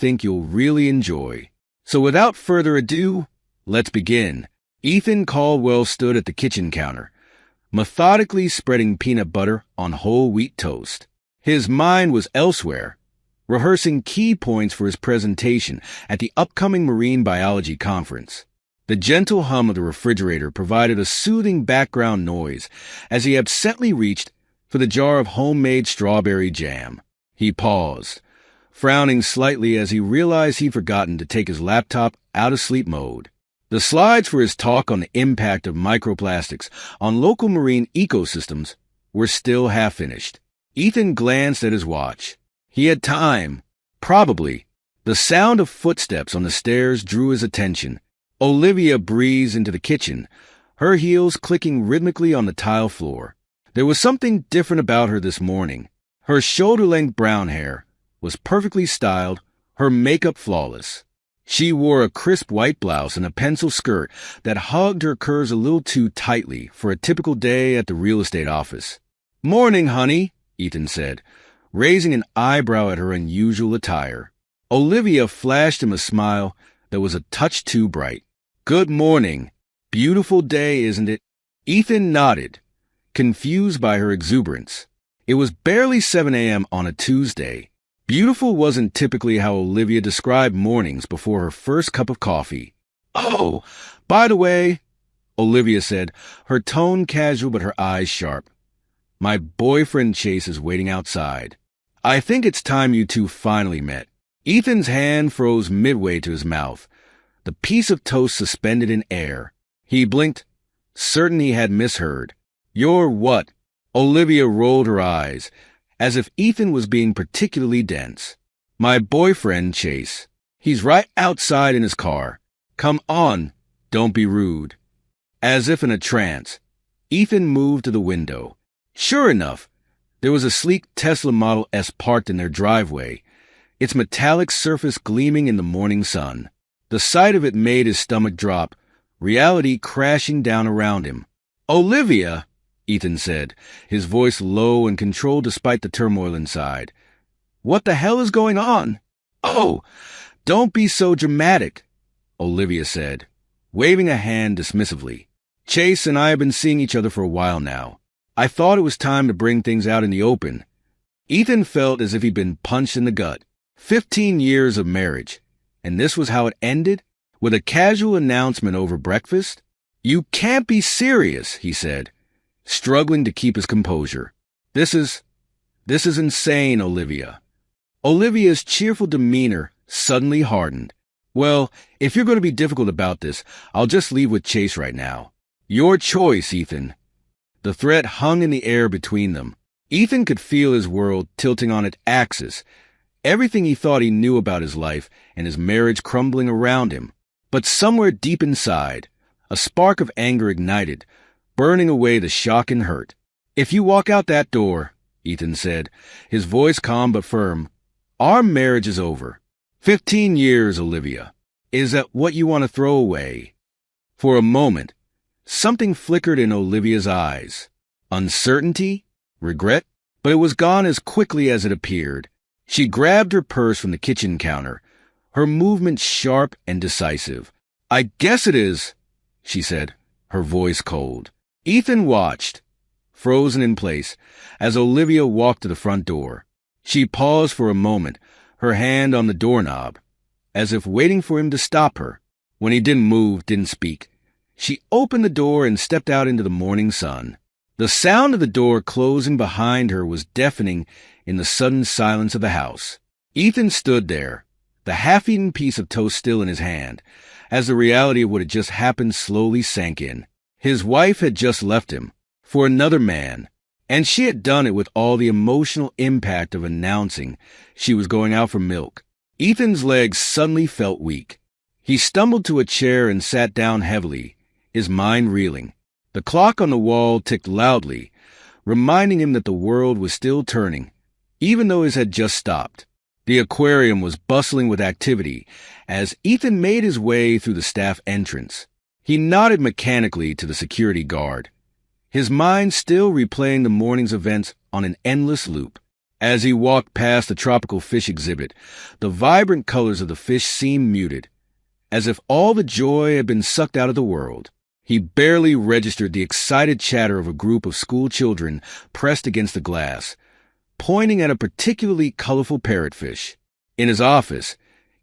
think you'll really enjoy. So without further ado, let's begin. Ethan Caldwell stood at the kitchen counter, methodically spreading peanut butter on whole wheat toast. His mind was elsewhere, rehearsing key points for his presentation at the upcoming marine biology conference. The gentle hum of the refrigerator provided a soothing background noise as he absently reached for the jar of homemade strawberry jam. He paused, frowning slightly as he realized he'd forgotten to take his laptop out of sleep mode. The slides for his talk on the impact of microplastics on local marine ecosystems were still half-finished. Ethan glanced at his watch. He had time. Probably. The sound of footsteps on the stairs drew his attention. Olivia breezed into the kitchen, her heels clicking rhythmically on the tile floor. There was something different about her this morning. Her shoulder-length brown hair was perfectly styled, her makeup flawless. She wore a crisp white blouse and a pencil skirt that hugged her curves a little too tightly for a typical day at the real estate office. "Morning, honey," Ethan said, raising an eyebrow at her unusual attire. Olivia flashed him a smile that was a touch too bright. "Good morning. Beautiful day, isn't it?" Ethan nodded, confused by her exuberance. It was barely 7 a.m. on a Tuesday. Beautiful wasn't typically how Olivia described mornings before her first cup of coffee. "Oh, by the way," Olivia said, her tone casual but her eyes sharp, "my boyfriend Chase is waiting outside. I think it's time you two finally met." Ethan's hand froze midway to his mouth, the piece of toast suspended in air. He blinked, certain he had misheard. "You're what?" Olivia rolled her eyes, as if Ethan was being particularly dense. "My boyfriend, Chase. He's right outside in his car. Come on, don't be rude." As if in a trance, Ethan moved to the window. Sure enough, there was a sleek Tesla Model S parked in their driveway, its metallic surface gleaming in the morning sun. The sight of it made his stomach drop, reality crashing down around him. "Olivia," Ethan said, his voice low and controlled despite the turmoil inside. "What the hell is going on?" "Oh, don't be so dramatic," Olivia said, waving a hand dismissively. "Chase and I have been seeing each other for a while now. I thought it was time to bring things out in the open." Ethan felt as if he'd been punched in the gut. 15 years of marriage, and this was how it ended? With a casual announcement over breakfast? "You can't be serious," he said, struggling to keep his composure. This is insane, Olivia." Olivia's cheerful demeanor suddenly hardened. "Well, if you're going to be difficult about this, I'll just leave with Chase right now." "Your choice, Ethan." The threat hung in the air between them. Ethan could feel his world tilting on its axis, everything he thought he knew about his life and his marriage crumbling around him. But somewhere deep inside, a spark of anger ignited, burning away the shock and hurt. "If you walk out that door," Ethan said, his voice calm but firm, "our marriage is over. 15 years, Olivia. Is that what you want to throw away?" For a moment, something flickered in Olivia's eyes. Uncertainty? Regret? But it was gone as quickly as it appeared. She grabbed her purse from the kitchen counter, her movement sharp and decisive. "I guess it is," she said, her voice cold. Ethan watched, frozen in place, as Olivia walked to the front door. She paused for a moment, her hand on the doorknob, as if waiting for him to stop her. When he didn't move, didn't speak, she opened the door and stepped out into the morning sun. The sound of the door closing behind her was deafening in the sudden silence of the house. Ethan stood there, the half-eaten piece of toast still in his hand, as the reality of what had just happened slowly sank in. His wife had just left him, for another man, and she had done it with all the emotional impact of announcing she was going out for milk. Ethan's legs suddenly felt weak. He stumbled to a chair and sat down heavily, his mind reeling. The clock on the wall ticked loudly, reminding him that the world was still turning, even though his had just stopped. The aquarium was bustling with activity as Ethan made his way through the staff entrance. He nodded mechanically to the security guard, his mind still replaying the morning's events on an endless loop. As he walked past the tropical fish exhibit, the vibrant colors of the fish seemed muted, as if all the joy had been sucked out of the world. He barely registered the excited chatter of a group of school children pressed against the glass, pointing at a particularly colorful parrotfish. In his office,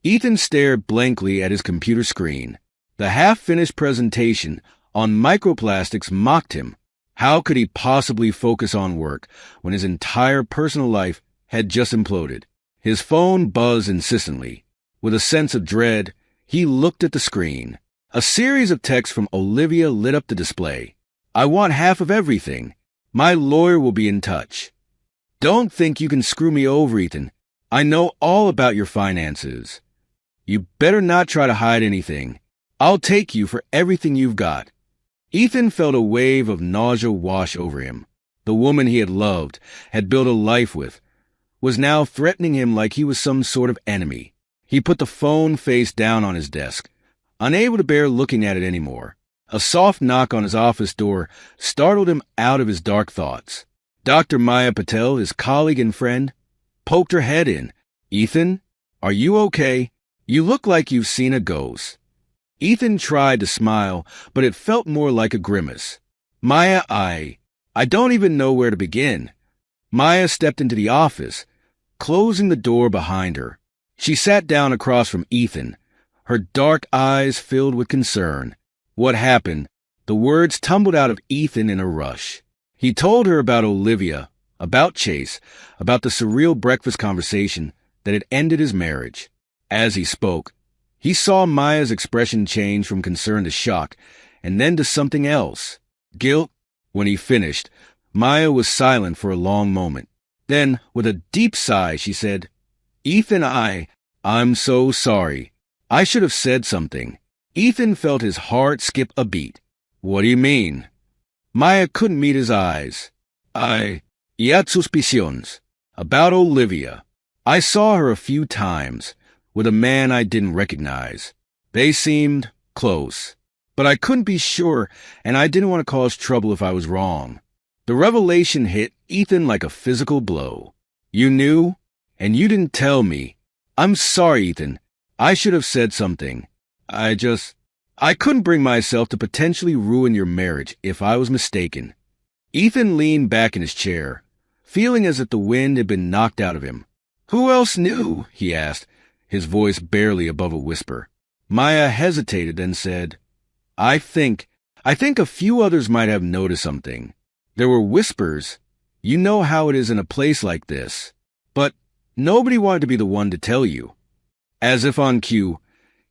Ethan stared blankly at his computer screen. The half-finished presentation on microplastics mocked him. How could he possibly focus on work when his entire personal life had just imploded? His phone buzzed insistently. With a sense of dread, he looked at the screen. A series of texts from Olivia lit up the display. "I want half of everything. My lawyer will be in touch." "Don't think you can screw me over, Ethan. I know all about your finances." "You better not try to hide anything. I'll take you for everything you've got." Ethan felt a wave of nausea wash over him. The woman he had loved, had built a life with, was now threatening him like he was some sort of enemy. He put the phone face down on his desk, unable to bear looking at it anymore. A soft knock on his office door startled him out of his dark thoughts. Dr. Maya Patel, his colleague and friend, poked her head in. "Ethan, are you okay? You look like you've seen a ghost." Ethan tried to smile, but it felt more like a grimace. "Maya, I don't even know where to begin." Maya stepped into the office, closing the door behind her. She sat down across from Ethan, her dark eyes filled with concern. "What happened?" The words tumbled out of Ethan in a rush. He told her about Olivia, about Chase, about the surreal breakfast conversation that had ended his marriage. As he spoke, he saw Maya's expression change from concern to shock, and then to something else, guilt. When he finished, Maya was silent for a long moment. Then, with a deep sigh, she said, "Ethan, I'm so sorry. I should have said something." Ethan felt his heart skip a beat. "What do you mean?" Maya couldn't meet his eyes. "Y had suspicions. About Olivia. I saw her a few times, with a man I didn't recognize. They seemed close. But I couldn't be sure, and I didn't want to cause trouble if I was wrong." The revelation hit Ethan like a physical blow. "You knew, and you didn't tell me. I'm sorry, Ethan. I should have said something. I couldn't bring myself to potentially ruin your marriage if I was mistaken." Ethan leaned back in his chair, feeling as if the wind had been knocked out of him. "Who else knew?" he asked, his voice barely above a whisper. Maya hesitated, then said, I think a few others might have noticed something. There were whispers. You know how it is in a place like this. But nobody wanted to be the one to tell you." As if on cue,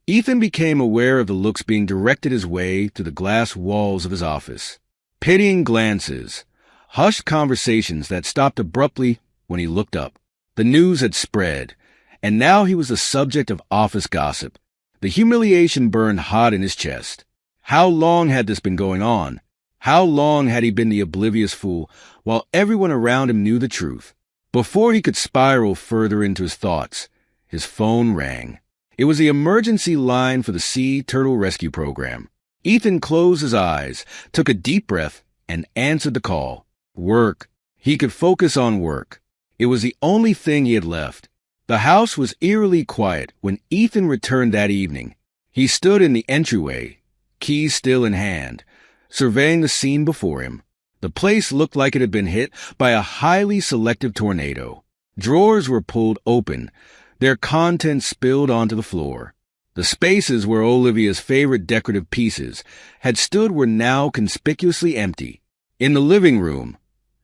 Ethan became aware of the looks being directed his way through the glass walls of his office. Pitying glances, hushed conversations that stopped abruptly when he looked up. The news had spread, and now he was the subject of office gossip. The humiliation burned hot in his chest. How long had this been going on? How long had he been the oblivious fool while everyone around him knew the truth? Before he could spiral further into his thoughts, his phone rang. It was the emergency line for the Sea Turtle Rescue Program. Ethan closed his eyes, took a deep breath, and answered the call. Work. He could focus on work. It was the only thing he had left. The house was eerily quiet when Ethan returned that evening. He stood in the entryway, keys still in hand, surveying the scene before him. The place looked like it had been hit by a highly selective tornado. Drawers were pulled open, their contents spilled onto the floor. The spaces where Olivia's favorite decorative pieces had stood were now conspicuously empty. In the living room,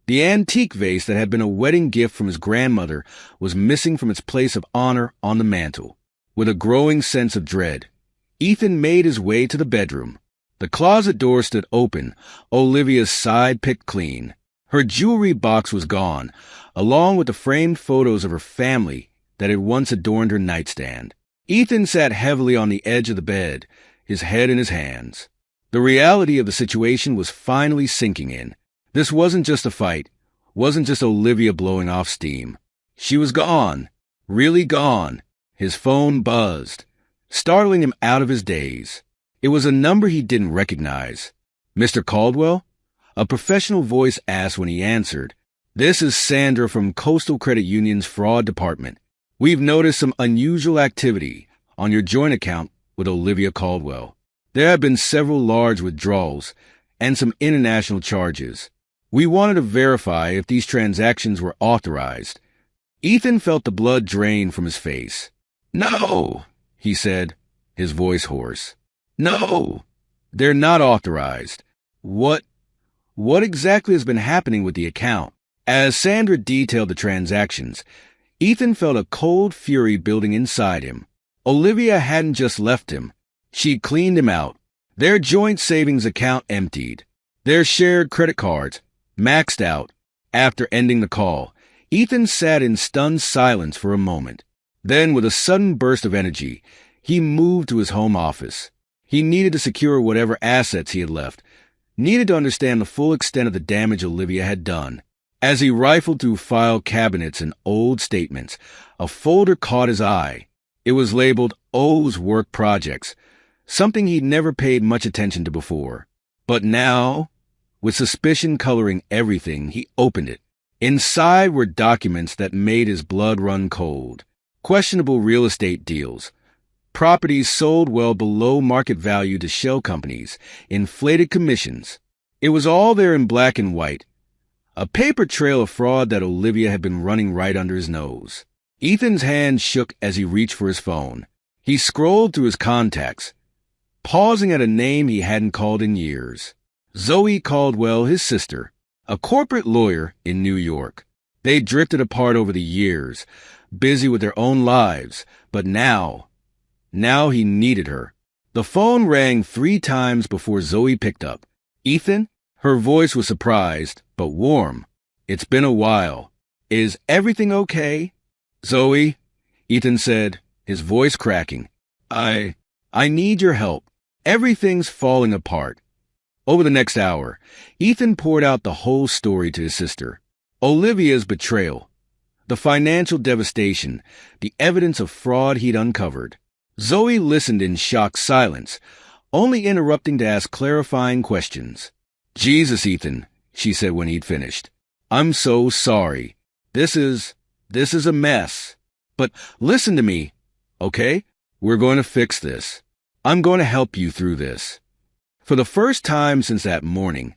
the antique vase that had been a wedding gift from his grandmother was missing from its place of honor on the mantel. With a growing sense of dread, Ethan made his way to the bedroom. The closet door stood open, Olivia's side picked clean. Her jewelry box was gone, along with the framed photos of her family that had once adorned her nightstand. Ethan sat heavily on the edge of the bed, his head in his hands. The reality of the situation was finally sinking in. This wasn't just a fight, wasn't just Olivia blowing off steam. She was gone, really gone. His phone buzzed, startling him out of his daze. It was a number he didn't recognize. "Mr. Caldwell?" A professional voice asked when he answered, This is Sandra from Coastal Credit Union's fraud department. We've noticed some unusual activity on your joint account with Olivia Caldwell. There have been several large withdrawals and some international charges. We wanted to verify if these transactions were authorized. Ethan felt the blood drain from his face. "No," he said, his voice hoarse. "No, they're not authorized. What exactly has been happening with the account?" As Sandra detailed the transactions, Ethan felt a cold fury building inside him. Olivia hadn't just left him. She'd cleaned him out. Their joint savings account emptied. Their shared credit cards maxed out. After ending the call, Ethan sat in stunned silence for a moment. Then, with a sudden burst of energy, he moved to his home office. He needed to secure whatever assets he had left, needed to understand the full extent of the damage Olivia had done. As he rifled through file cabinets and old statements, a folder caught his eye. It was labeled O's Work Projects, something he'd never paid much attention to before. But now, with suspicion coloring everything, he opened it. Inside were documents that made his blood run cold. Questionable real estate deals, properties sold well below market value to shell companies, inflated commissions. It was all there in black and white. A paper trail of fraud that Olivia had been running right under his nose. Ethan's hand shook as he reached for his phone. He scrolled through his contacts, pausing at a name he hadn't called in years. Zoe Caldwell, his sister, a corporate lawyer in New York. They drifted apart over the years, busy with their own lives, but now he needed her. The phone rang 3 times before Zoe picked up. "Ethan?" Her voice was surprised, but warm. "It's been a while. Is everything okay?" "Zoe," Ethan said, his voice cracking. I need your help. Everything's falling apart." Over the next hour, Ethan poured out the whole story to his sister. Olivia's betrayal, the financial devastation, the evidence of fraud he'd uncovered. Zoe listened in shocked silence, only interrupting to ask clarifying questions. "Jesus, Ethan," she said when he'd finished. "I'm so sorry. This is a mess. But listen to me, okay? We're going to fix this. I'm going to help you through this." For the first time since that morning,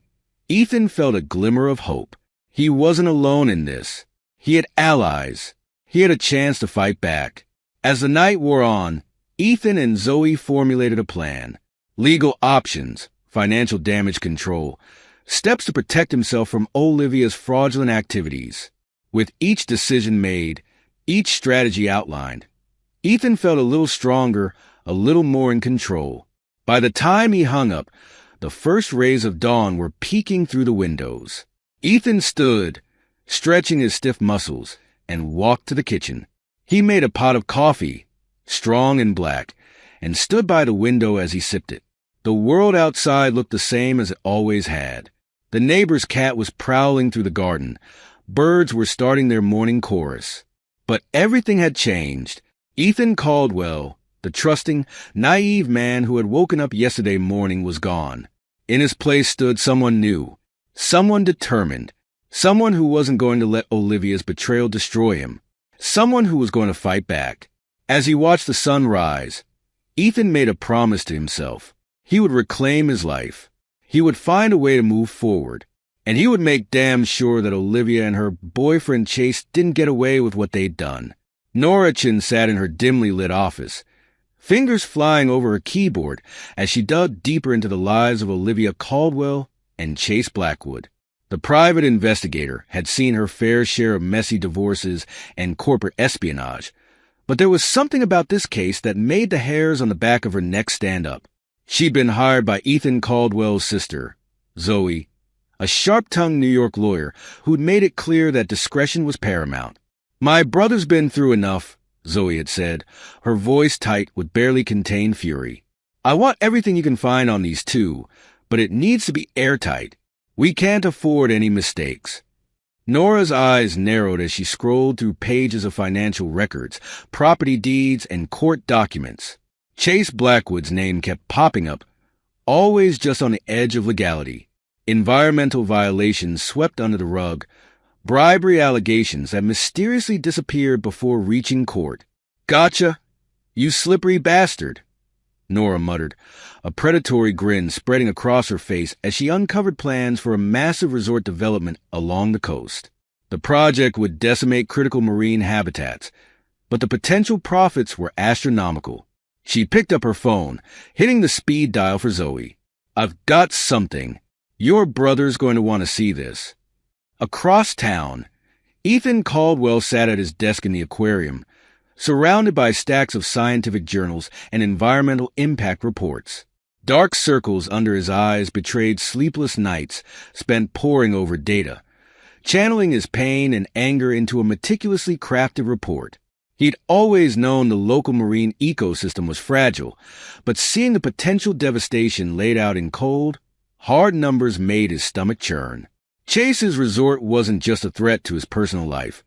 Ethan felt a glimmer of hope. He wasn't alone in this. He had allies. He had a chance to fight back. As the night wore on, Ethan and Zoe formulated a plan. Legal options, financial damage control, steps to protect himself from Olivia's fraudulent activities. With each decision made, each strategy outlined, Ethan felt a little stronger, a little more in control. By the time he hung up, the first rays of dawn were peeking through the windows. Ethan stood, stretching his stiff muscles, and walked to the kitchen. He made a pot of coffee, strong and black, and stood by the window as he sipped it. The world outside looked the same as it always had. The neighbor's cat was prowling through the garden. Birds were starting their morning chorus. But everything had changed. Ethan Caldwell, the trusting, naive man who had woken up yesterday morning, was gone. In his place stood someone new, someone determined, someone who wasn't going to let Olivia's betrayal destroy him, someone who was going to fight back. As he watched the sun rise, Ethan made a promise to himself. He would reclaim his life. He would find a way to move forward. And he would make damn sure that Olivia and her boyfriend Chase didn't get away with what they'd done. Nora Chin sat in her dimly lit office, fingers flying over her keyboard as she dug deeper into the lives of Olivia Caldwell and Chase Blackwood. The private investigator had seen her fair share of messy divorces and corporate espionage, but there was something about this case that made the hairs on the back of her neck stand up. She'd been hired by Ethan Caldwell's sister, Zoe, a sharp-tongued New York lawyer who'd made it clear that discretion was paramount. "My brother's been through enough," Zoe had said, her voice tight with barely contained fury. "I want everything you can find on these two, but it needs to be airtight. We can't afford any mistakes." Nora's eyes narrowed as she scrolled through pages of financial records, property deeds, and court documents. Chase Blackwood's name kept popping up, always just on the edge of legality. Environmental violations swept under the rug, bribery allegations that mysteriously disappeared before reaching court. Gotcha, you slippery bastard, Nora muttered, a predatory grin spreading across her face as she uncovered plans for a massive resort development along the coast. The project would decimate critical marine habitats, but the potential profits were astronomical. She picked up her phone, hitting the speed dial for Zoe. I've got something. Your brother's going to want to see this. Across town, Ethan Caldwell sat at his desk in the aquarium, surrounded by stacks of scientific journals and environmental impact reports. Dark circles under his eyes betrayed sleepless nights spent poring over data, channeling his pain and anger into a meticulously crafted report. He'd always known the local marine ecosystem was fragile, but seeing the potential devastation laid out in cold, hard numbers made his stomach churn. Chase's resort wasn't just a threat to his personal life.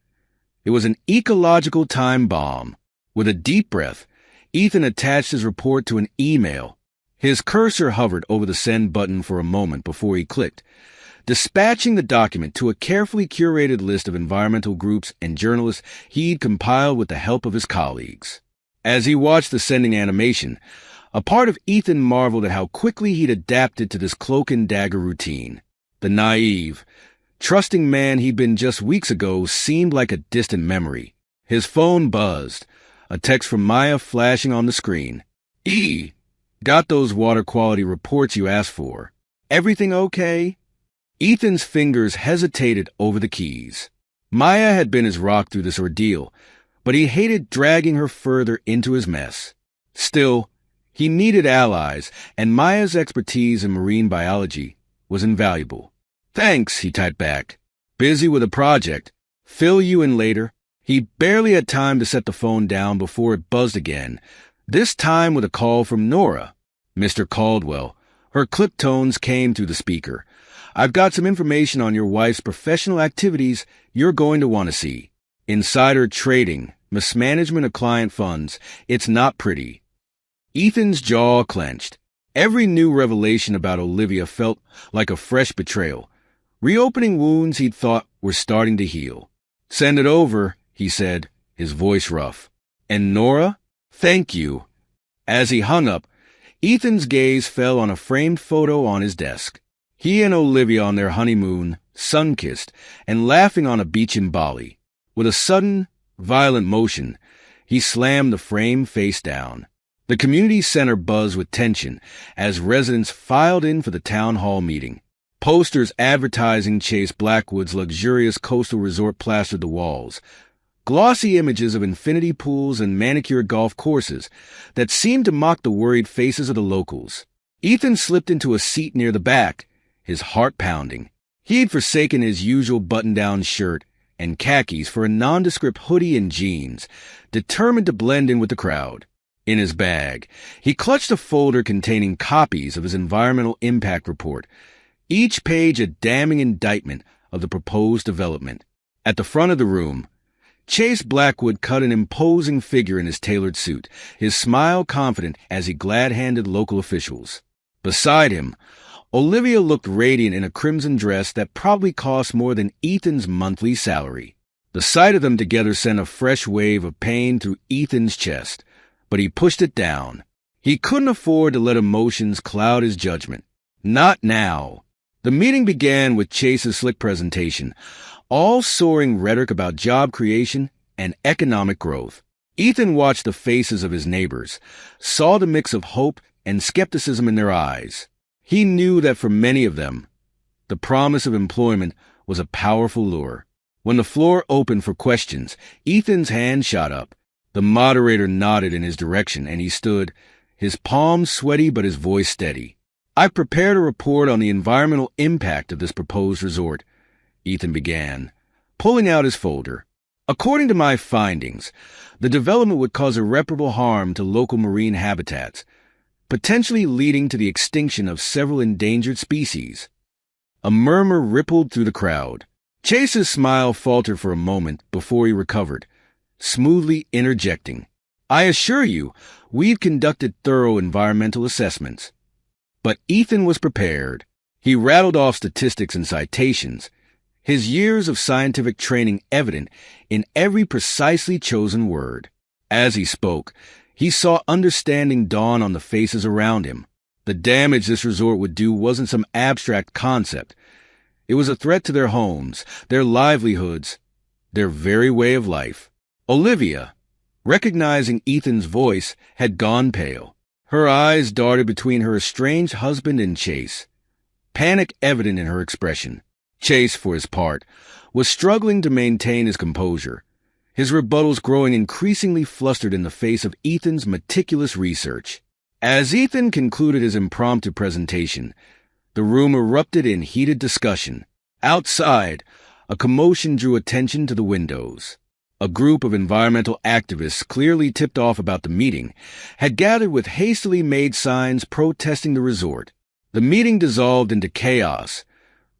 It was an ecological time bomb. With a deep breath, Ethan attached his report to an email. His cursor hovered over the send button for a moment before he clicked, dispatching the document to a carefully curated list of environmental groups and journalists he'd compiled with the help of his colleagues. As he watched the sending animation, a part of Ethan marveled at how quickly he'd adapted to this cloak-and-dagger routine. The naive, trusting man he'd been just weeks ago seemed like a distant memory. His phone buzzed, a text from Maya flashing on the screen. Got those water quality reports you asked for. Everything okay? Ethan's fingers hesitated over the keys. Maya had been his rock through this ordeal, but he hated dragging her further into his mess. Still, he needed allies, and Maya's expertise in marine biology was invaluable. Thanks, he typed back. Busy with a project. Fill you in later. He barely had time to set the phone down before it buzzed again, this time with a call from Nora. Mr. Caldwell. Her clipped tones came through the speaker. I've got some information on your wife's professional activities you're going to want to see. Insider trading, mismanagement of client funds. It's not pretty. Ethan's jaw clenched. Every new revelation about Olivia felt like a fresh betrayal, reopening wounds he'd thought were starting to heal. Send it over, he said, his voice rough. And Nora? Thank you. As he hung up, Ethan's gaze fell on a framed photo on his desk. He and Olivia on their honeymoon, sun-kissed, and laughing on a beach in Bali. With a sudden, violent motion, he slammed the frame face down. The community center buzzed with tension as residents filed in for the town hall meeting. Posters advertising Chase Blackwood's luxurious coastal resort plastered the walls. Glossy images of infinity pools and manicured golf courses that seemed to mock the worried faces of the locals. Ethan slipped into a seat near the back, his heart pounding. He'd forsaken his usual button-down shirt and khakis for a nondescript hoodie and jeans, determined to blend in with the crowd. In his bag, he clutched a folder containing copies of his environmental impact report, each page a damning indictment of the proposed development. At the front of the room, Chase Blackwood cut an imposing figure in his tailored suit, his smile confident as he glad-handed local officials. Beside him, Olivia looked radiant in a crimson dress that probably cost more than Ethan's monthly salary. The sight of them together sent a fresh wave of pain through Ethan's chest, but he pushed it down. He couldn't afford to let emotions cloud his judgment. Not now. The meeting began with Chase's slick presentation, all soaring rhetoric about job creation and economic growth. Ethan watched the faces of his neighbors, saw the mix of hope and skepticism in their eyes. He knew that for many of them, the promise of employment was a powerful lure. When the floor opened for questions, Ethan's hand shot up. The moderator nodded in his direction, and he stood, his palms sweaty but his voice steady. I've prepared a report on the environmental impact of this proposed resort, Ethan began, pulling out his folder. According to my findings, the development would cause irreparable harm to local marine habitats, potentially leading to the extinction of several endangered species. A murmur rippled through the crowd. Chase's smile faltered for a moment before he recovered, smoothly interjecting. I assure you, we've conducted thorough environmental assessments. But Ethan was prepared. He rattled off statistics and citations, his years of scientific training evident in every precisely chosen word. As he spoke, he saw understanding dawn on the faces around him. The damage this resort would do wasn't some abstract concept. It was a threat to their homes, their livelihoods, their very way of life. Olivia, recognizing Ethan's voice, had gone pale. Her eyes darted between her estranged husband and Chase, panic evident in her expression. Chase, for his part, was struggling to maintain his composure, his rebuttals growing increasingly flustered in the face of Ethan's meticulous research. As Ethan concluded his impromptu presentation, the room erupted in heated discussion. Outside, a commotion drew attention to the windows. A group of environmental activists, clearly tipped off about the meeting, had gathered with hastily made signs protesting the resort. The meeting dissolved into chaos,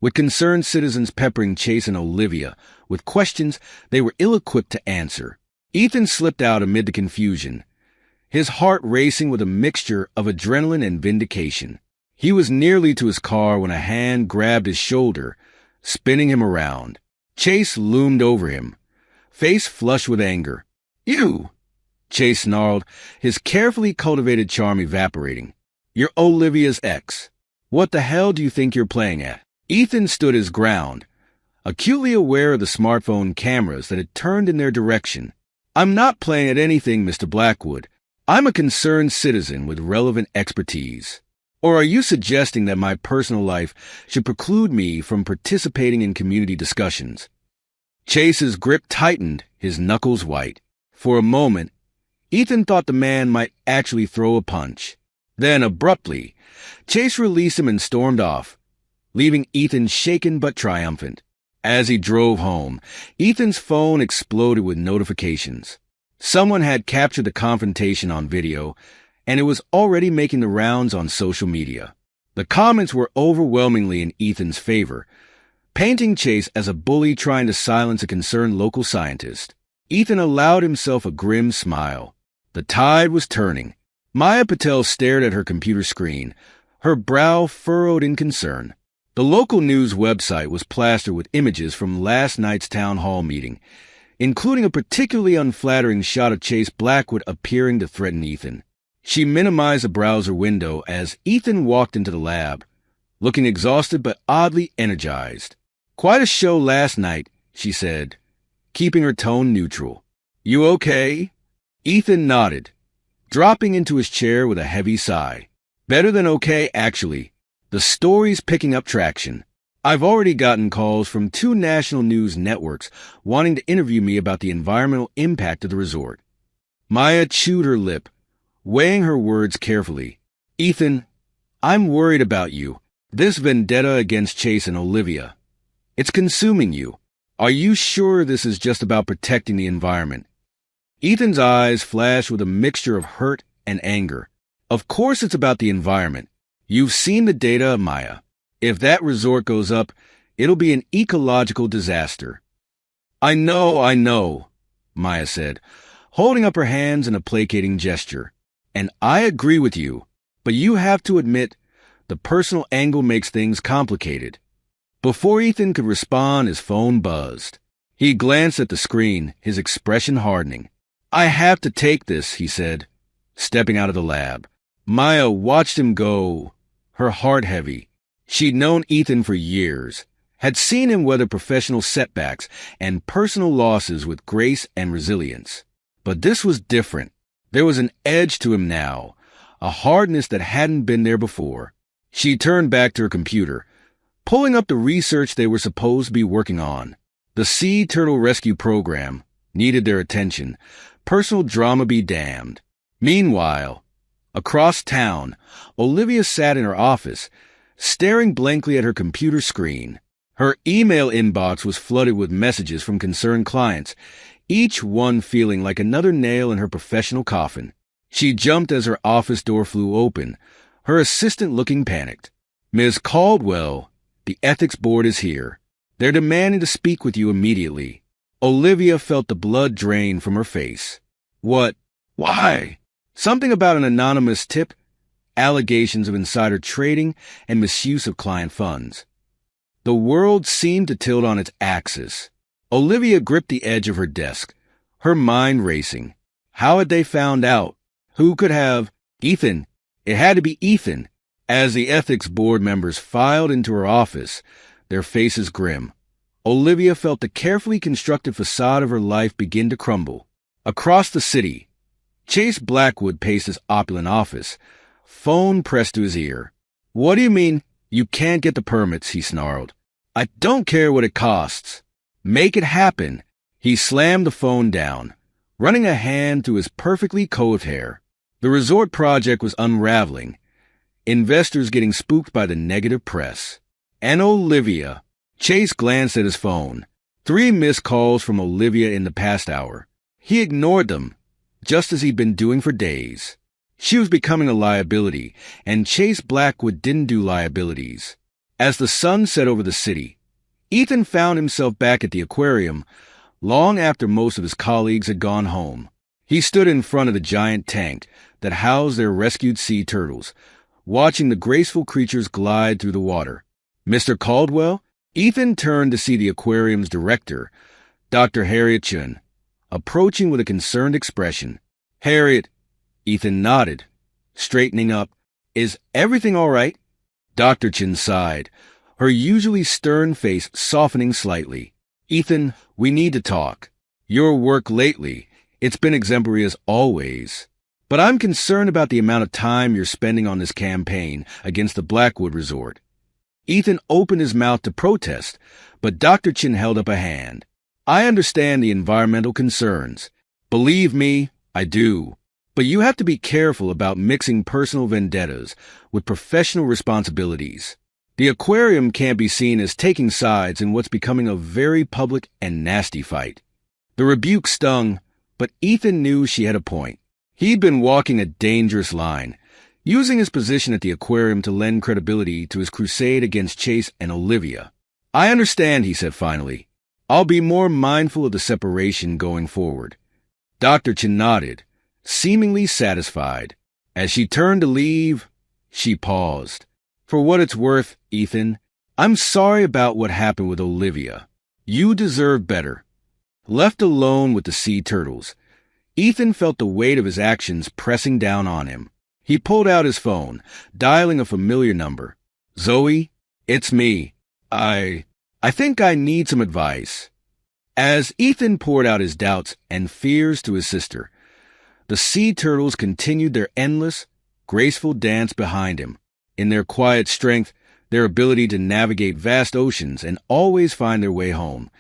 with concerned citizens peppering Chase and Olivia with questions they were ill-equipped to answer. Ethan slipped out amid the confusion, his heart racing with a mixture of adrenaline and vindication. He was nearly to his car when a hand grabbed his shoulder, spinning him around. Chase loomed over him, face flushed with anger. "You!" Chase snarled, his carefully cultivated charm evaporating. "You're Olivia's ex. What the hell do you think you're playing at?" Ethan stood his ground, acutely aware of the smartphone cameras that had turned in their direction. "I'm not playing at anything, Mr. Blackwood. I'm a concerned citizen with relevant expertise. Or are you suggesting that my personal life should preclude me from participating in community discussions?" Chase's grip tightened, his knuckles white. For a moment, Ethan thought the man might actually throw a punch. Then, abruptly, Chase released him and stormed off, leaving Ethan shaken but triumphant. As he drove home, Ethan's phone exploded with notifications. Someone had captured the confrontation on video, and it was already making the rounds on social media. The comments were overwhelmingly in Ethan's favor, painting Chase as a bully trying to silence a concerned local scientist. Ethan allowed himself a grim smile. The tide was turning. Maya Patel stared at her computer screen, her brow furrowed in concern. The local news website was plastered with images from last night's town hall meeting, including a particularly unflattering shot of Chase Blackwood appearing to threaten Ethan. She minimized the browser window as Ethan walked into the lab, looking exhausted but oddly energized. "Quite a show last night," she said, keeping her tone neutral. "You okay?" Ethan nodded, dropping into his chair with a heavy sigh. "Better than okay, actually. The story's picking up traction. I've already gotten calls from 2 national news networks wanting to interview me about the environmental impact of the resort." Maya chewed her lip, weighing her words carefully. "Ethan, I'm worried about you. This vendetta against Chase and Olivia. It's consuming you. Are you sure this is just about protecting the environment?" Ethan's eyes flashed with a mixture of hurt and anger. "Of course it's about the environment. You've seen the data, Maya. If that resort goes up, it'll be an ecological disaster." I know, Maya said, holding up her hands in a placating gesture. "And I agree with you, but you have to admit the personal angle makes things complicated." Before Ethan could respond, his phone buzzed. He glanced at the screen, his expression hardening. "I have to take this," he said, stepping out of the lab. Maya watched him go, her heart heavy. She'd known Ethan for years, had seen him weather professional setbacks and personal losses with grace and resilience. But this was different. There was an edge to him now, a hardness that hadn't been there before. She turned back to her computer, pulling up the research they were supposed to be working on. The sea turtle rescue program needed their attention. Personal drama be damned. Meanwhile, across town, Olivia sat in her office, staring blankly at her computer screen. Her email inbox was flooded with messages from concerned clients, each one feeling like another nail in her professional coffin. She jumped as her office door flew open, her assistant looking panicked. "Ms. Caldwell, the ethics board is here. They're demanding to speak with you immediately." Olivia felt the blood drain from her face. "What? Why?" Something about an anonymous tip, allegations of insider trading, and misuse of client funds. The world seemed to tilt on its axis. Olivia gripped the edge of her desk, her mind racing. How had they found out? Who could have? Ethan. It had to be Ethan. As the ethics board members filed into her office, their faces grim, Olivia felt the carefully constructed facade of her life begin to crumble. Across the city, Chase Blackwood paced his opulent office, phone pressed to his ear. "What do you mean you can't get the permits?" he snarled. "I don't care what it costs. Make it happen." He slammed the phone down, running a hand through his perfectly coiffed hair. The resort project was unraveling, investors getting spooked by the negative press. And Olivia. Chase glanced at his phone. 3 missed calls from Olivia in the past hour. He ignored them, just as he'd been doing for days. She was becoming a liability, and Chase Blackwood didn't do liabilities. As the sun set over the city, Ethan found himself back at the aquarium long after most of his colleagues had gone home. He stood in front of the giant tank that housed their rescued sea turtles, watching the graceful creatures glide through the water. "Mr. Caldwell?" Ethan turned to see the aquarium's director, Dr. Harriet Chun, approaching with a concerned expression. "Harriet," Ethan nodded, straightening up. "Is everything all right?" Dr. Chun sighed, her usually stern face softening slightly. "Ethan, we need to talk. Your work lately, it's been exemplary as always. But I'm concerned about the amount of time you're spending on this campaign against the Blackwood Resort." Ethan opened his mouth to protest, but Dr. Chin held up a hand. "I understand the environmental concerns. Believe me, I do. But you have to be careful about mixing personal vendettas with professional responsibilities. The aquarium can't be seen as taking sides in what's becoming a very public and nasty fight." The rebuke stung, but Ethan knew she had a point. He'd been walking a dangerous line, using his position at the aquarium to lend credibility to his crusade against Chase and Olivia. "I understand," he said finally. "I'll be more mindful of the separation going forward." Dr. Chin nodded, seemingly satisfied. As she turned to leave, she paused. "For what it's worth, Ethan, I'm sorry about what happened with Olivia. You deserve better." Left alone with the sea turtles, Ethan felt the weight of his actions pressing down on him. He pulled out his phone, dialing a familiar number. "Zoe, it's me. I think I need some advice." As Ethan poured out his doubts and fears to his sister, the sea turtles continued their endless, graceful dance behind him. In their quiet strength, their ability to navigate vast oceans and always find their way home,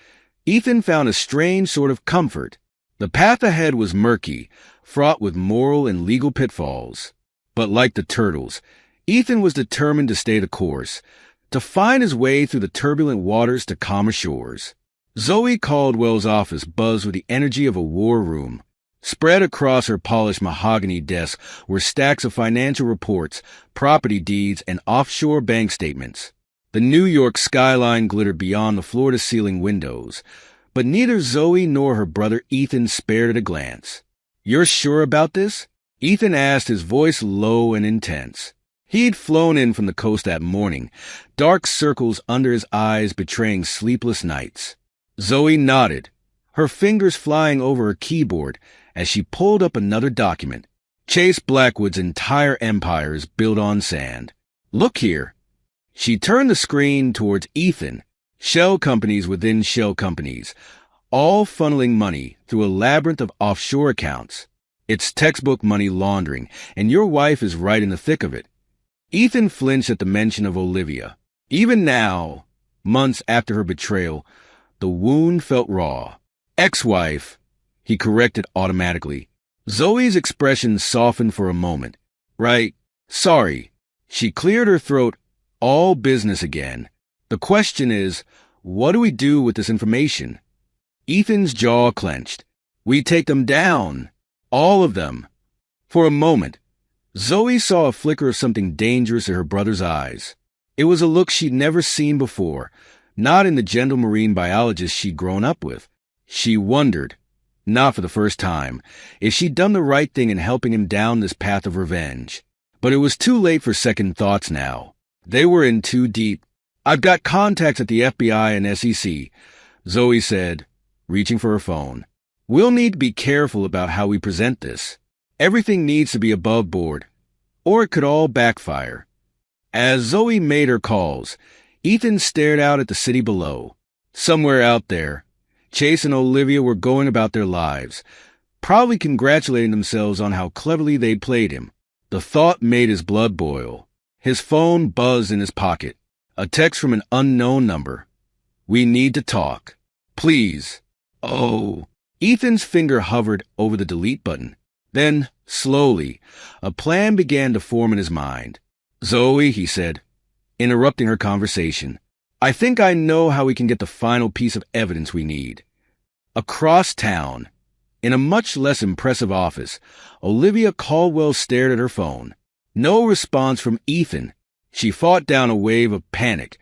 Ethan found a strange sort of comfort. The path ahead was murky, fraught with moral and legal pitfalls. But like the turtles, Ethan was determined to stay the course, to find his way through the turbulent waters to calmer shores. Zoe Caldwell's office buzzed with the energy of a war room. Spread across her polished mahogany desk were stacks of financial reports, property deeds, and offshore bank statements. The New York skyline glittered beyond the floor-to-ceiling windows, but neither Zoe nor her brother Ethan spared it a glance. "You're sure about this?" Ethan asked, his voice low and intense. He'd flown in from the coast that morning, dark circles under his eyes betraying sleepless nights. Zoe nodded, her fingers flying over her keyboard as she pulled up another document. Chase Blackwood's entire empire is built on sand. "Look here." She turned the screen towards Ethan. Shell companies within shell companies, all funneling money through a labyrinth of offshore accounts. It's textbook money laundering, and your wife is right in the thick of it. Ethan flinched at the mention of Olivia. Even now, months after her betrayal, the wound felt raw. "Ex-wife," he corrected automatically. Zoe's expression softened for a moment. "Right. Sorry." She cleared her throat. "All business again. The question is, what do we do with this information?" Ethan's jaw clenched. "We take them down. All of them." For a moment, Zoe saw a flicker of something dangerous in her brother's eyes. It was a look she'd never seen before, not in the gentle marine biologist she'd grown up with. She wondered, not for the first time, if she'd done the right thing in helping him down this path of revenge. But it was too late for second thoughts now. They were in too deep. I've got contacts at the FBI and SEC, Zoe said, reaching for her phone. We'll need to be careful about how we present this. Everything needs to be above board, or it could all backfire. As Zoe made her calls, Ethan stared out at the city below. Somewhere out there, Chase and Olivia were going about their lives, probably congratulating themselves on how cleverly they'd played him. The thought made his blood boil. His phone buzzed in his pocket. A text from an unknown number. We need to talk. Please. Oh. Ethan's finger hovered over the delete button. Then, slowly, a plan began to form in his mind. Zoe, he said, interrupting her conversation. I think I know how we can get the final piece of evidence we need. Across town, in a much less impressive office, Olivia Caldwell stared at her phone. No response from Ethan. She fought down a wave of panic,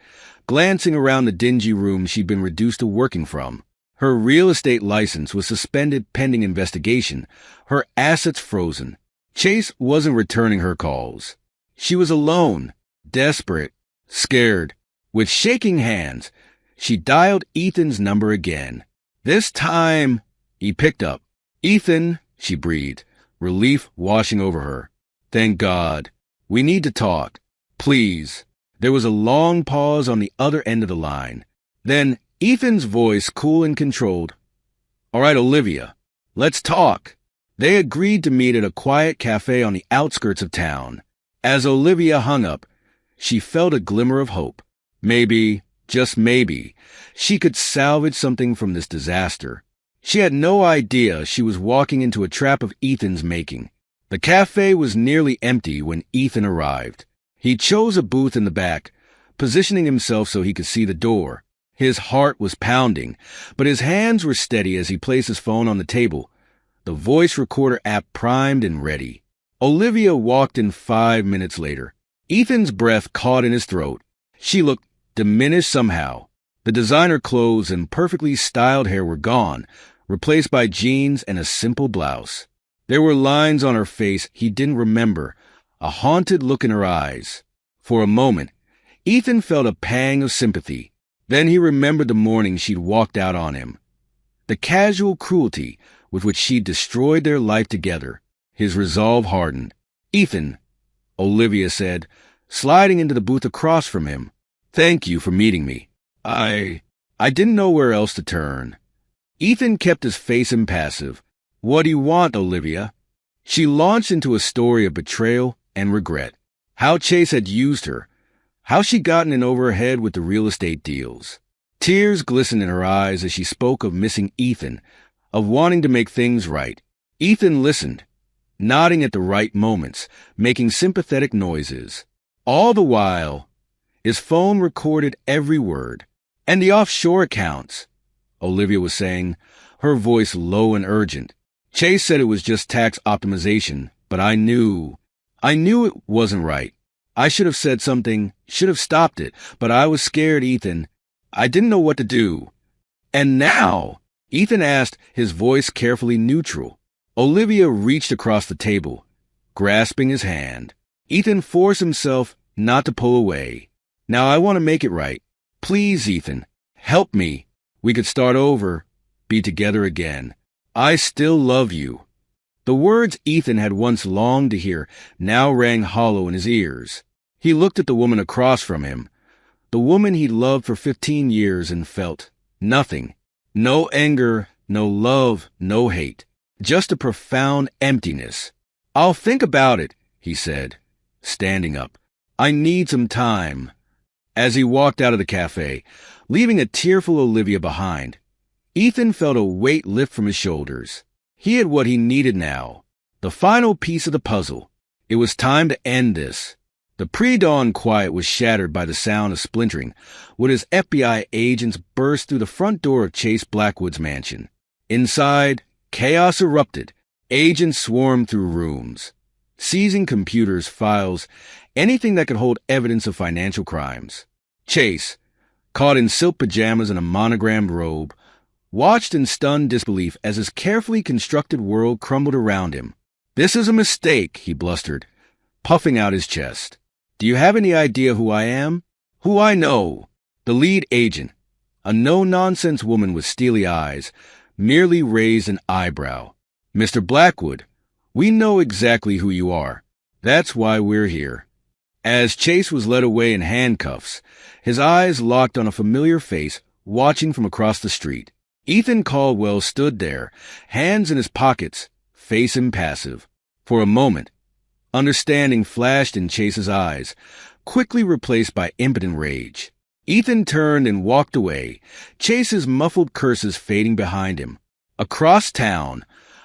glancing around the dingy room she'd been reduced to working from. Her real estate license was suspended pending investigation, her assets frozen. Chase wasn't returning her calls. She was alone, desperate, scared. With shaking hands, she dialed Ethan's number again. This time, he picked up. Ethan, she breathed, relief washing over her. Thank God. We need to talk. Please. There was a long pause on the other end of the line. Then Ethan's voice, cool and controlled. All right, Olivia, let's talk. They agreed to meet at a quiet cafe on the outskirts of town. As Olivia hung up, she felt a glimmer of hope. Maybe, just maybe, she could salvage something from this disaster. She had no idea she was walking into a trap of Ethan's making. The cafe was nearly empty when Ethan arrived. He chose a booth in the back, positioning himself so he could see the door. His heart was pounding, but his hands were steady as he placed his phone on the table, the voice recorder app primed and ready. Olivia walked in 5 minutes later. Ethan's breath caught in his throat. She looked diminished somehow. The designer clothes and perfectly styled hair were gone, replaced by jeans and a simple blouse. There were lines on her face he didn't remember, a haunted look in her eyes. For a moment, Ethan felt a pang of sympathy. Then he remembered the morning she'd walked out on him. The casual cruelty with which she'd destroyed their life together. His resolve hardened. Ethan, Olivia said, sliding into the booth across from him. Thank you for meeting me. I didn't know where else to turn. Ethan kept his face impassive. What do you want, Olivia? She launched into a story of betrayal and regret. How Chase had used her. How she'd gotten in over her head with the real estate deals. Tears glistened in her eyes as she spoke of missing Ethan, of wanting to make things right. Ethan listened, nodding at the right moments, making sympathetic noises. All the while, his phone recorded every word. And the offshore accounts, Olivia was saying, her voice low and urgent. Chase said it was just tax optimization, but I knew it wasn't right. I should have said something, should have stopped it, but I was scared, Ethan. I didn't know what to do. And now, Ethan asked, his voice carefully neutral. Olivia reached across the table, grasping his hand. Ethan forced himself not to pull away. Now I want to make it right. Please, Ethan, help me. We could start over, be together again. I still love you. The words Ethan had once longed to hear now rang hollow in his ears. He looked at the woman across from him, the woman he'd loved for 15 years and felt nothing. No anger, no love, no hate. Just a profound emptiness. I'll think about it, he said, standing up. I need some time. As he walked out of the cafe, leaving a tearful Olivia behind, Ethan felt a weight lift from his shoulders. He had what he needed now, the final piece of the puzzle. It was time to end this. The pre-dawn quiet was shattered by the sound of splintering when his FBI agents burst through the front door of Chase Blackwood's mansion. Inside, chaos erupted. Agents swarmed through rooms, seizing computers, files, anything that could hold evidence of financial crimes. Chase, caught in silk pajamas and a monogrammed robe, watched in stunned disbelief as his carefully constructed world crumbled around him. This is a mistake, he blustered, puffing out his chest. Do you have any idea who I am? Who I know? The lead agent, a no-nonsense woman with steely eyes, merely raised an eyebrow. "Mr. Blackwood, we know exactly who you are. That's why we're here." As Chase was led away in handcuffs, his eyes locked on a familiar face watching from across the street. Ethan Caldwell stood there, hands in his pockets, face impassive. For a moment, understanding flashed in Chase's eyes, quickly replaced by impotent rage. Ethan turned and walked away, Chase's muffled curses fading behind him. Across town,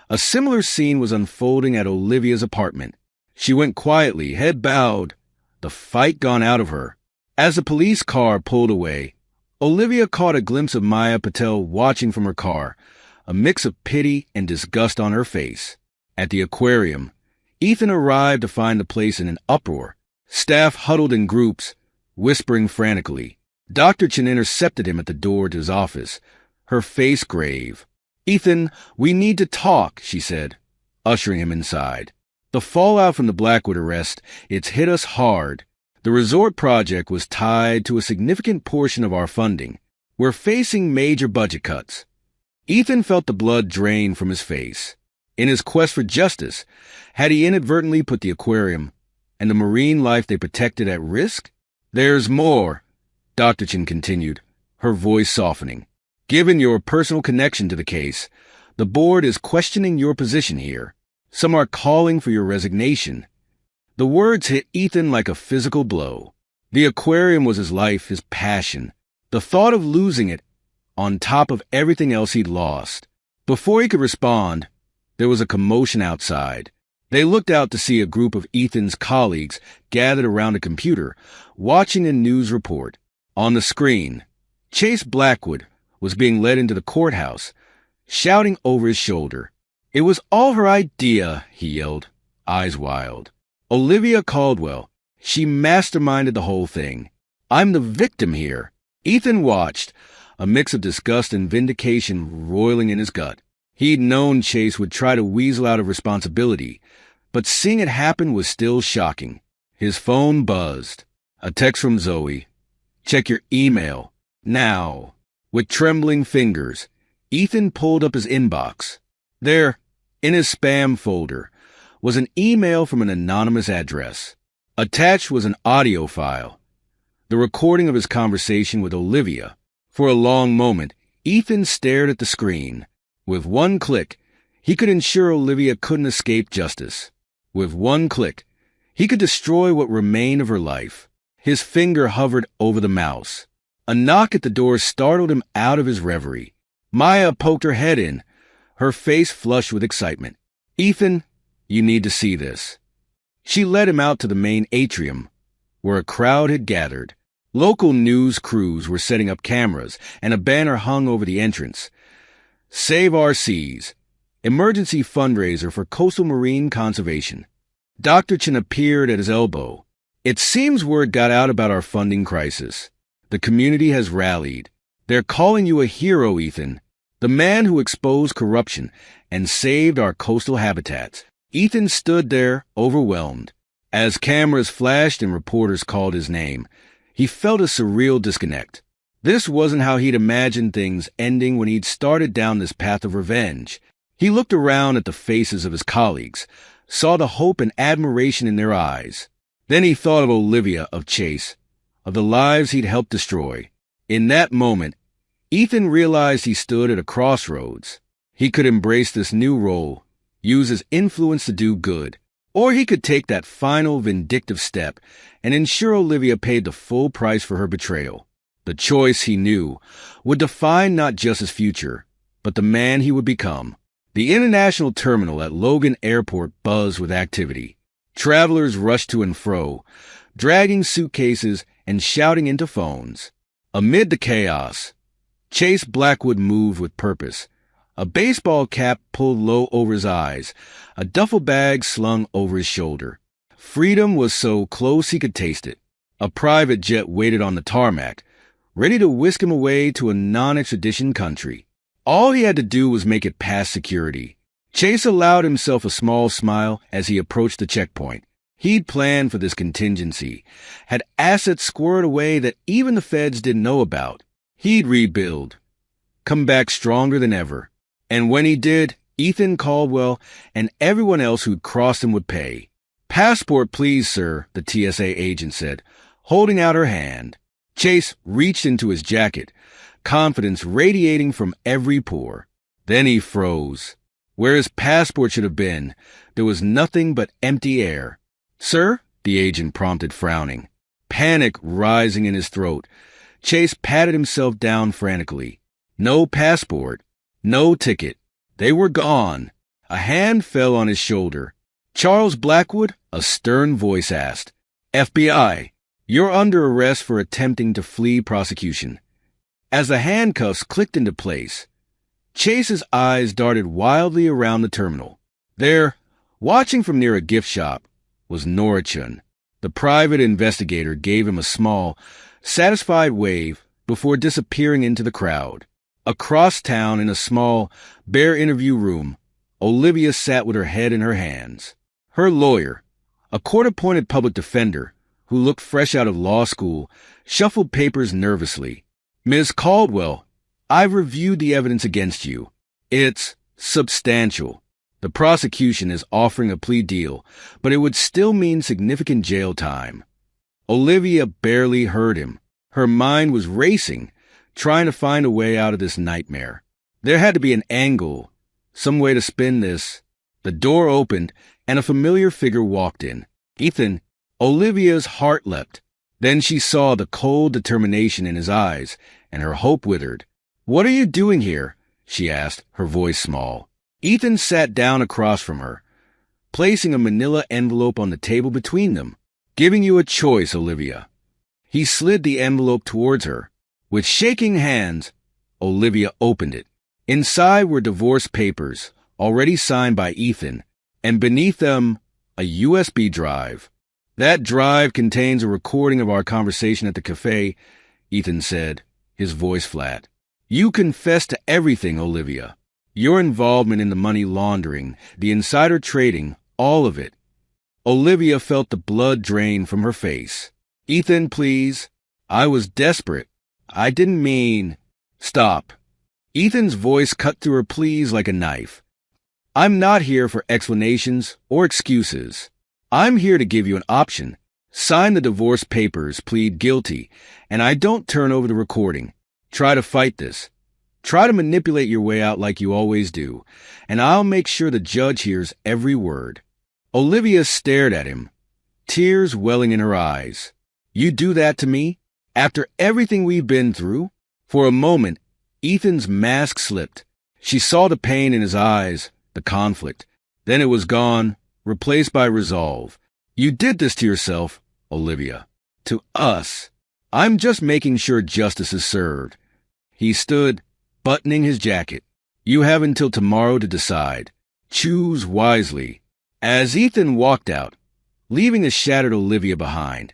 a similar scene was unfolding at Olivia's apartment. She went quietly, head bowed, the fight gone out of her. As the police car pulled away, Olivia caught a glimpse of Maya Patel watching from her car, a mix of pity and disgust on her face. At the aquarium, Ethan arrived to find the place in an uproar. Staff huddled in groups, whispering frantically. Dr. Chen intercepted him at the door to his office, her face grave. "Ethan, we need to talk," she said, ushering him inside. "The fallout from the Blackwood arrest, it's hit us hard. The resort project was tied to a significant portion of our funding. We're facing major budget cuts." Ethan felt the blood drain from his face. In his quest for justice, had he inadvertently put the aquarium and the marine life they protected at risk? "There's more," Dr. Chen continued, her voice softening. "Given your personal connection to the case, the board is questioning your position here. Some are calling for your resignation." The words hit Ethan like a physical blow. The aquarium was his life, his passion. The thought of losing it, on top of everything else he'd lost. Before he could respond, there was a commotion outside. They looked out to see a group of Ethan's colleagues gathered around a computer, watching a news report. On the screen, Chase Blackwood was being led into the courthouse, shouting over his shoulder. "It was all her idea," he yelled, eyes wild. "Olivia Caldwell, she masterminded the whole thing. I'm the victim here." Ethan watched, a mix of disgust and vindication roiling in his gut. He'd known Chase would try to weasel out of responsibility, but seeing it happen was still shocking. His phone buzzed. A text from Zoe. "Check your email. Now." With trembling fingers, Ethan pulled up his inbox. There, in his spam folder, was an email from an anonymous address. Attached was an audio file, the recording of his conversation with Olivia. For a long moment, Ethan stared at the screen. With one click, he could ensure Olivia couldn't escape justice. With one click, he could destroy what remained of her life. His finger hovered over the mouse. A knock at the door startled him out of his reverie. Maya poked her head in, her face flushed with excitement. "Ethan, you need to see this." She led him out to the main atrium, where a crowd had gathered. Local news crews were setting up cameras, and a banner hung over the entrance. "Save Our Seas, emergency fundraiser for coastal marine conservation." Dr. Chen appeared at his elbow. "It seems word got out about our funding crisis. The community has rallied. They're calling you a hero, Ethan. The man who exposed corruption and saved our coastal habitats." Ethan stood there, overwhelmed. As cameras flashed and reporters called his name, he felt a surreal disconnect. This wasn't how he'd imagined things ending when he'd started down this path of revenge. He looked around at the faces of his colleagues, saw the hope and admiration in their eyes. Then he thought of Olivia, of Chase, of the lives he'd helped destroy. In that moment, Ethan realized he stood at a crossroads. He could embrace this new role, use his influence to do good, or he could take that final vindictive step and ensure Olivia paid the full price for her betrayal. The choice, he knew, would define not just his future, but the man he would become. The international terminal at Logan Airport buzzed with activity. Travelers rushed to and fro, dragging suitcases and shouting into phones. Amid the chaos, Chase Blackwood moved with purpose. A baseball cap pulled low over his eyes, a duffel bag slung over his shoulder. Freedom was so close he could taste it. A private jet waited on the tarmac, ready to whisk him away to a non-extradition country. All he had to do was make it past security. Chase allowed himself a small smile as he approached the checkpoint. He'd planned for this contingency, had assets squirreled away that even the feds didn't know about. He'd rebuild, come back stronger than ever. And when he did, Ethan Caldwell and everyone else who'd crossed him would pay. "Passport, please, sir," the TSA agent said, holding out her hand. Chase reached into his jacket, confidence radiating from every pore. Then he froze. Where his passport should have been, there was nothing but empty air. "Sir?" the agent prompted, frowning. Panic rising in his throat, Chase patted himself down frantically. No passport, no ticket. They were gone. A hand fell on his shoulder. "Charles Blackwood?" a stern voice asked. "FBI. You're under arrest for attempting to flee prosecution." As the handcuffs clicked into place, Chase's eyes darted wildly around the terminal. There, watching from near a gift shop, was Norachun. The private investigator gave him a small, satisfied wave before disappearing into the crowd. Across town in a small, bare interview room, Olivia sat with her head in her hands. Her lawyer, a court-appointed public defender who looked fresh out of law school, shuffled papers nervously. "Ms. Caldwell, I've reviewed the evidence against you. It's substantial. The prosecution is offering a plea deal, but it would still mean significant jail time." Olivia barely heard him. Her mind was racing, trying to find a way out of this nightmare. There had to be an angle, some way to spin this. The door opened, and a familiar figure walked in. "Ethan." Olivia's heart leapt. Then she saw the cold determination in his eyes, and her hope withered. "What are you doing here?" she asked, her voice small. Ethan sat down across from her, placing a manila envelope on the table between them. "Giving you a choice, Olivia." He slid the envelope towards her. With shaking hands, Olivia opened it. Inside were divorce papers, already signed by Ethan, and beneath them, a USB drive. "That drive contains a recording of our conversation at the cafe," Ethan said, his voice flat. "You confessed to everything, Olivia. Your involvement in the money laundering, the insider trading, all of it." Olivia felt the blood drain from her face. "Ethan, please. I was desperate. I didn't mean—" "Stop." Ethan's voice cut through her pleas like a knife. "I'm not here for explanations or excuses. I'm here to give you an option. Sign the divorce papers, plead guilty, and I don't turn over the recording. Try to fight this. Try to manipulate your way out like you always do, and I'll make sure the judge hears every word." Olivia stared at him, tears welling in her eyes. "You do that to me? After everything we've been through?" For a moment, Ethan's mask slipped. She saw the pain in his eyes, the conflict. Then it was gone, replaced by resolve. "You did this to yourself, Olivia. To us. I'm just making sure justice is served." He stood, buttoning his jacket. "You have until tomorrow to decide. Choose wisely." As Ethan walked out, leaving the shattered Olivia behind,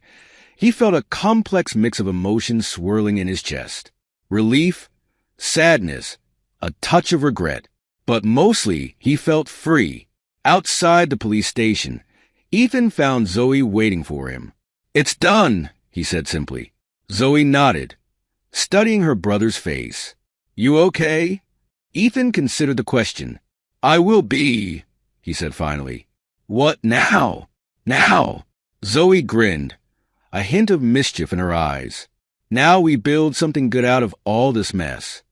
he felt a complex mix of emotions swirling in his chest. Relief, sadness, a touch of regret. But mostly, he felt free. Outside the police station, Ethan found Zoe waiting for him. "It's done," he said simply. Zoe nodded, studying her brother's face. "You okay?" Ethan considered the question. "I will be," he said finally. "What now? Now?" Zoe grinned, a hint of mischief in her eyes. "Now we build something good out of all this mess."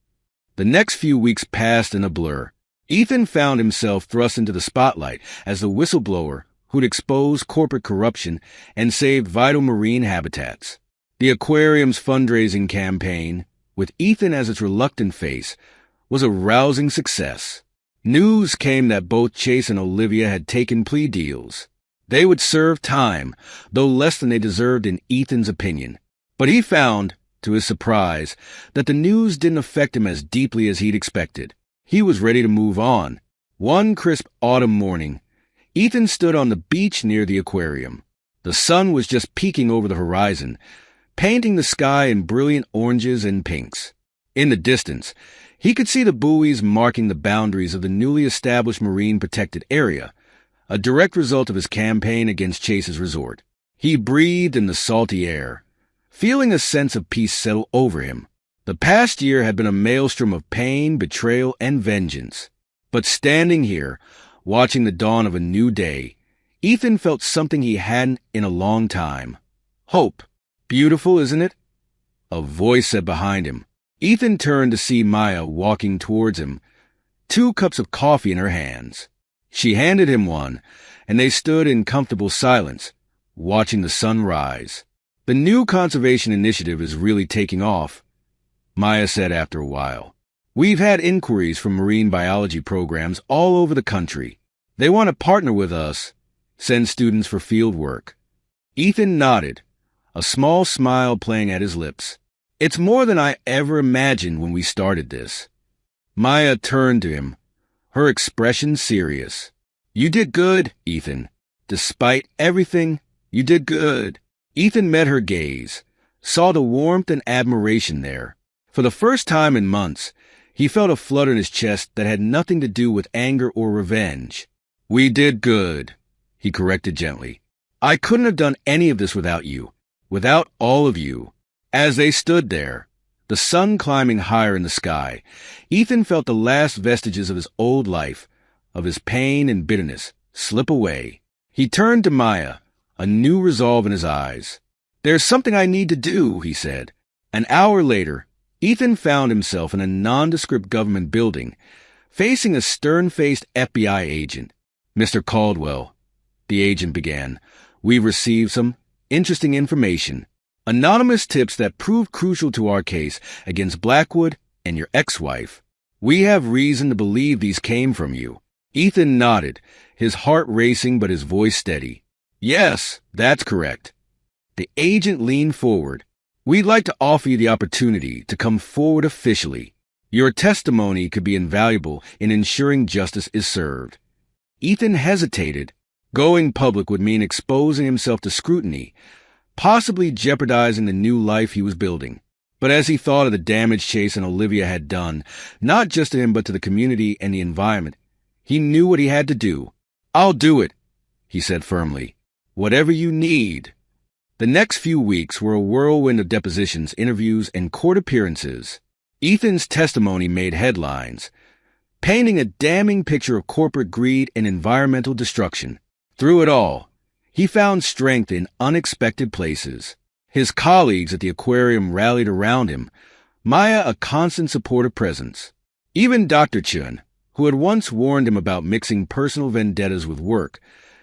The next few weeks passed in a blur. Ethan found himself thrust into the spotlight as the whistleblower who'd exposed corporate corruption and saved vital marine habitats. The aquarium's fundraising campaign, with Ethan as its reluctant face, was a rousing success. News came that both Chase and Olivia had taken plea deals. They would serve time, though less than they deserved in Ethan's opinion. But he found, to his surprise, that the news didn't affect him as deeply as he'd expected. He was ready to move on. One crisp autumn morning, Ethan stood on the beach near the aquarium. The sun was just peeking over the horizon, painting the sky in brilliant oranges and pinks. In the distance, he could see the buoys marking the boundaries of the newly established marine protected area, a direct result of his campaign against Chase's resort. He breathed in the salty air, feeling a sense of peace settle over him. The past year had been a maelstrom of pain, betrayal, and vengeance. But standing here, watching the dawn of a new day, Ethan felt something he hadn't in a long time. Hope. Beautiful, isn't it? A voice said behind him. Ethan turned to see Maya walking towards him, 2 cups of coffee in her hands. She handed him one, and they stood in comfortable silence, watching the sun rise. The new conservation initiative is really taking off, Maya said after a while. We've had inquiries from marine biology programs all over the country. They want to partner with us, send students for field work. Ethan nodded, a small smile playing at his lips. It's more than I ever imagined when we started this. Maya turned to him, her expression serious. You did good, Ethan. Despite everything, you did good. Ethan met her gaze, saw the warmth and admiration there. For the first time in months, he felt a flutter in his chest that had nothing to do with anger or revenge. We did good, he corrected gently. I couldn't have done any of this without you, without all of you. As they stood there, the sun climbing higher in the sky, Ethan felt the last vestiges of his old life, of his pain and bitterness, slip away. He turned to Maya, a new resolve in his eyes. There's something I need to do, he said. An hour later, Ethan found himself in a nondescript government building, facing a stern-faced FBI agent. Mr. Caldwell, the agent began, we've received some interesting information. Anonymous tips that proved crucial to our case against Blackwood and your ex-wife. We have reason to believe these came from you. Ethan nodded, his heart racing but his voice steady. Yes, that's correct. The agent leaned forward. We'd like to offer you the opportunity to come forward officially. Your testimony could be invaluable in ensuring justice is served. Ethan hesitated. Going public would mean exposing himself to scrutiny, possibly jeopardizing the new life he was building. But as he thought of the damage Chase and Olivia had done, not just to him but to the community and the environment, he knew what he had to do. I'll do it, he said firmly. Whatever you need. The next few weeks were a whirlwind of depositions, interviews, and court appearances. Ethan's testimony made headlines, painting a damning picture of corporate greed and environmental destruction. Through it all, he found strength in unexpected places. His colleagues at the aquarium rallied around him, Maya a constant supportive presence. Even Dr. Chun, who had once warned him about mixing personal vendettas with work,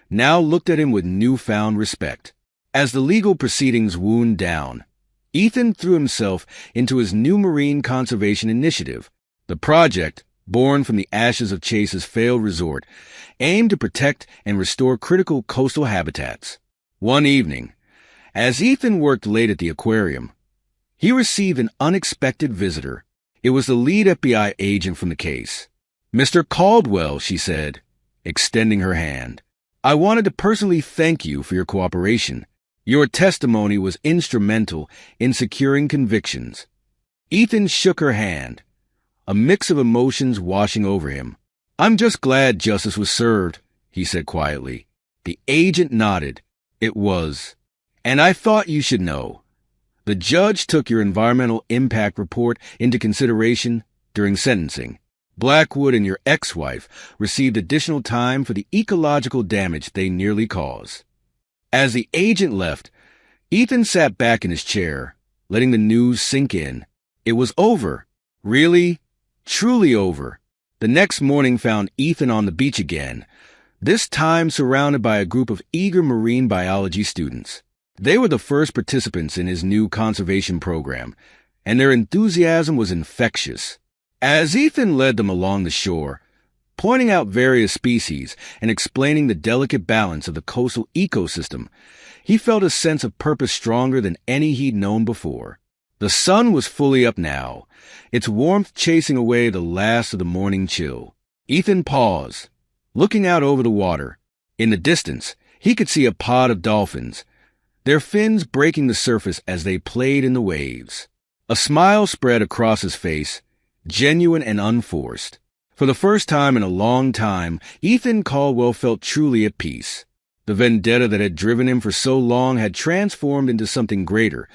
now looked at him with newfound respect. As the legal proceedings wound down, Ethan threw himself into his new marine conservation initiative. The project, born from the ashes of Chase's failed resort, aimed to protect and restore critical coastal habitats. One evening, as Ethan worked late at the aquarium, he received an unexpected visitor. It was the lead FBI agent from the case. Mr. Caldwell, she said, extending her hand. I wanted to personally thank you for your cooperation. Your testimony was instrumental in securing convictions. Ethan shook her hand, a mix of emotions washing over him. I'm just glad justice was served, he said quietly. The agent nodded. It was. And I thought you should know. The judge took your environmental impact report into consideration during sentencing. Blackwood and your ex-wife received additional time for the ecological damage they nearly caused. As the agent left, Ethan sat back in his chair, letting the news sink in. It was over. Really, truly over. The next morning found Ethan on the beach again, this time surrounded by a group of eager marine biology students. They were the first participants in his new conservation program, and their enthusiasm was infectious. As Ethan led them along the shore, pointing out various species and explaining the delicate balance of the coastal ecosystem, he felt a sense of purpose stronger than any he'd known before. The sun was fully up now, its warmth chasing away the last of the morning chill. Ethan paused, looking out over the water. In the distance, he could see a pod of dolphins, their fins breaking the surface as they played in the waves. A smile spread across his face, genuine and unforced. For For the first time in a long time, Ethan Caldwell felt truly at peace. The vendetta that had driven him for so long had transformed into something greater,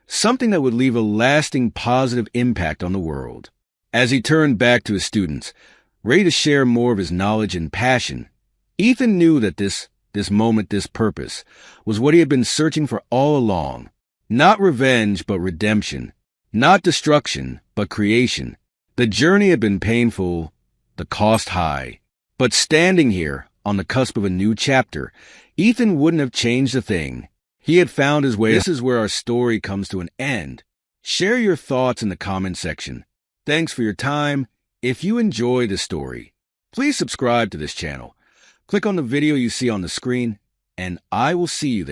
something that would leave a lasting positive impact on the world. As he turned back to his students, ready to share more of his knowledge and passion, Ethan knew that this moment, this purpose, was what he had been searching for all along. Not revenge, but redemption. Not destruction, but creation. The journey had been painful, the cost high. But standing here, on the cusp of a new chapter, Ethan wouldn't have changed a thing. He had found his way. This is where our story comes to an end. Share your thoughts in the comment section. Thanks for your time. If you enjoy this story, please subscribe to this channel. Click on the video you see on the screen, and I will see you there.